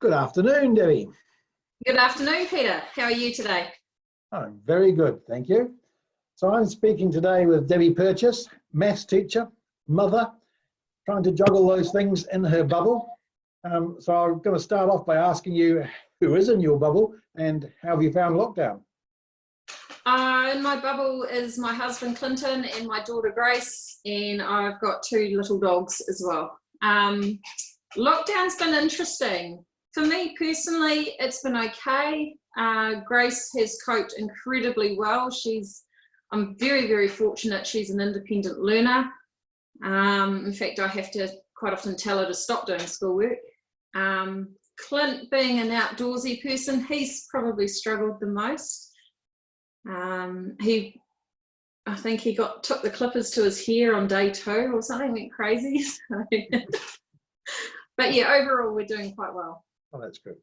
Good afternoon, Debbie. Good afternoon, Peter. How are you today? I'm very good, thank you. So I'm speaking today with Debbie Purchase, maths teacher, mother, trying to juggle those things in her bubble. So I'm going to start off by asking you who is in your bubble and how have you found lockdown? In my bubble is my husband Clinton and my daughter Grace, and I've got two little dogs as well. Lockdown's been interesting. For me personally, it's been okay. Grace has coped incredibly well. I'm very, very fortunate. She's an independent learner. In fact, I have to quite often tell her to stop doing schoolwork. Clint, being an outdoorsy person, he's probably struggled the most. I think he took the clippers to his hair on day 2 or something, went crazy. So. But yeah, overall we're doing quite well. Oh, that's good.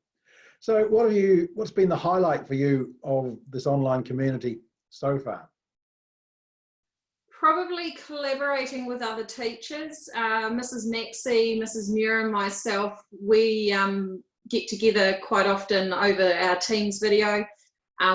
So what's been the highlight for you of this online community so far? Probably collaborating with other teachers. Mrs. Maxey, Mrs. Muir and myself, we get together quite often over our Teams video.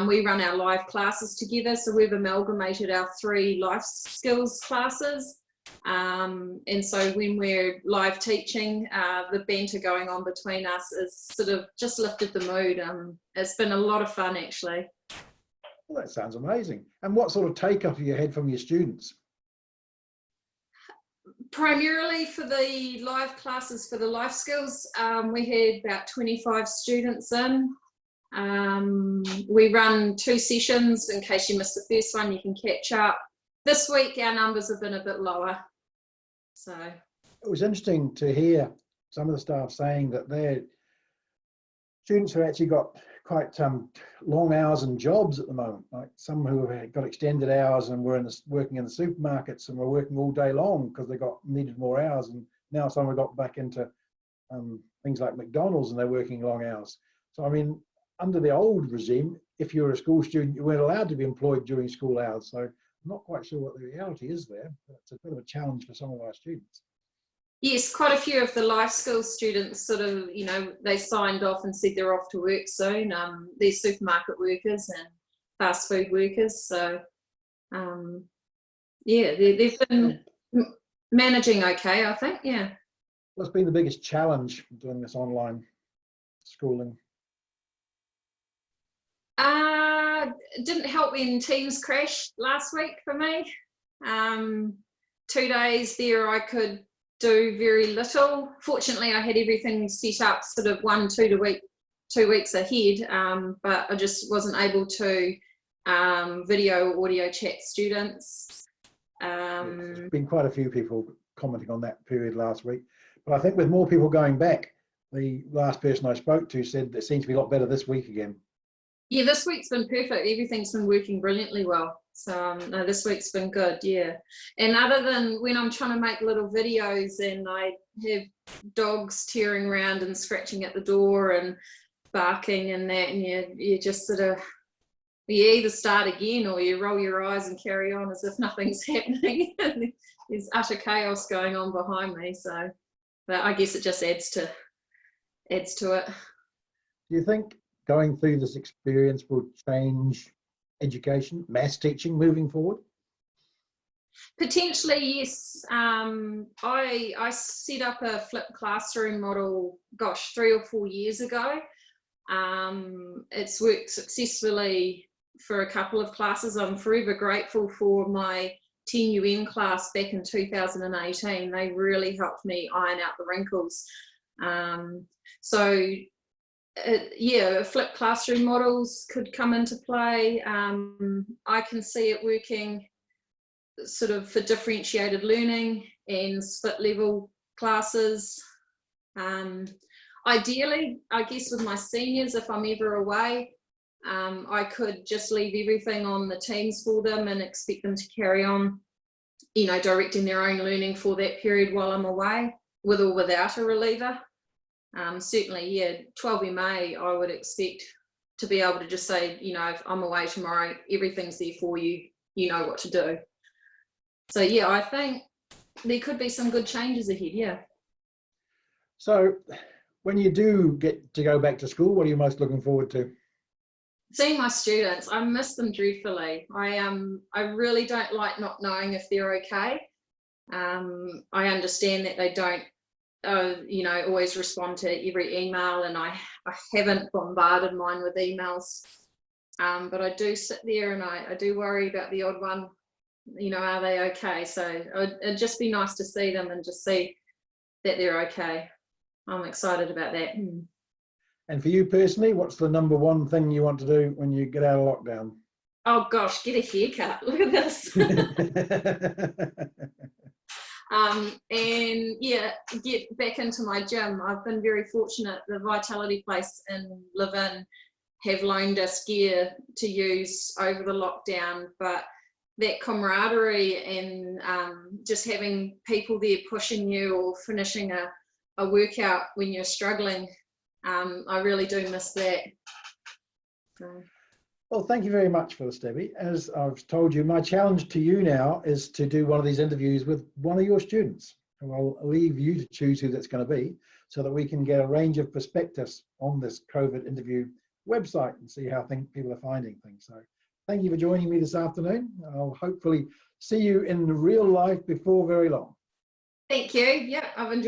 We run our live classes together, so we've amalgamated our 3 life skills classes. And so when we're live teaching, the banter going on between us is sort of just lifted the mood. It's been a lot of fun, actually. Well, that sounds amazing. And what sort of take-up have you had from your students? Primarily for the live classes for the life skills, we had about 25 students in. We run 2 sessions. In case you missed the first one, you can catch up. This week our numbers have been a bit lower. So it was interesting to hear some of the staff saying that their students who actually got quite long hours and jobs at the moment, like some who have got extended hours and were working in the supermarkets and were working all day long because they needed more hours, and now some have got back into things like McDonald's and they're working long hours. So I mean, under the old regime, if you were a school student, you weren't allowed to be employed during school hours. So I'm not quite sure what the reality is there, but it's a bit of a challenge for some of our students. Yes, quite a few of the life skills students sort of, they signed off and said they're off to work soon. They're supermarket workers and fast food workers. So, yeah, they've been managing okay, I think, yeah. What's been the biggest challenge doing this online schooling? It didn't help when Teams crashed last week for me. 2 days there I could do very little. Fortunately, I had everything set up sort of 2 weeks ahead, but I just wasn't able to video or audio chat students. There's been quite a few people commenting on that period last week, but I think with more people going back, the last person I spoke to said it seems to be a lot better this week again. Yeah, this week's been perfect. Everything's been working brilliantly well. So no, this week's been good, yeah. And other than when I'm trying to make little videos and I have dogs tearing around and scratching at the door and barking and that, and you just sort of, you either start again or you roll your eyes and carry on as if nothing's happening. There's utter chaos going on behind me. So, but I guess it just adds to it. Do you think going through this experience will change education, maths teaching moving forward? Potentially, yes. I set up a flipped classroom model, 3 or 4 years ago. It's worked successfully for a couple of classes. I'm forever grateful for my 10 class back in 2018. They really helped me iron out the wrinkles. Yeah, flipped classroom models could come into play. I can see it working sort of for differentiated learning and split level classes. Ideally, I guess with my seniors, if I'm ever away, I could just leave everything on the Teams for them and expect them to carry on, directing their own learning for that period while I'm away, with or without a reliever. Certainly, yeah, 12MA, I would expect to be able to just say, if I'm away tomorrow, everything's there for you, you know what to do. So, yeah, I think there could be some good changes ahead, yeah. So When you do get to go back to school, what are you most looking forward to? Seeing my students, I miss them dreadfully. I really don't like not knowing if they're okay. I understand that they don't, always respond to every email, and I haven't bombarded mine with emails. But I do sit there and I do worry about the odd one. Are they okay? So it'd just be nice to see them and just see that they're okay. I'm excited about that. And for you personally, what's the number one thing you want to do when you get out of lockdown? Oh gosh, get a haircut. Look at this. And yeah, get back into my gym. I've been very fortunate. The Vitality Place in Levin have loaned us gear to use over the lockdown, but that camaraderie and just having people there pushing you or finishing a workout when you're struggling, I really do miss that. So. Well, thank you very much for this, Debbie. As I've told you, my challenge to you now is to do one of these interviews with one of your students. And I'll leave you to choose who that's going to be so that we can get a range of perspectives on this COVID interview website and see how people are finding things. So thank you for joining me this afternoon. I'll hopefully see you in real life before very long. Thank you. Yeah, I've enjoyed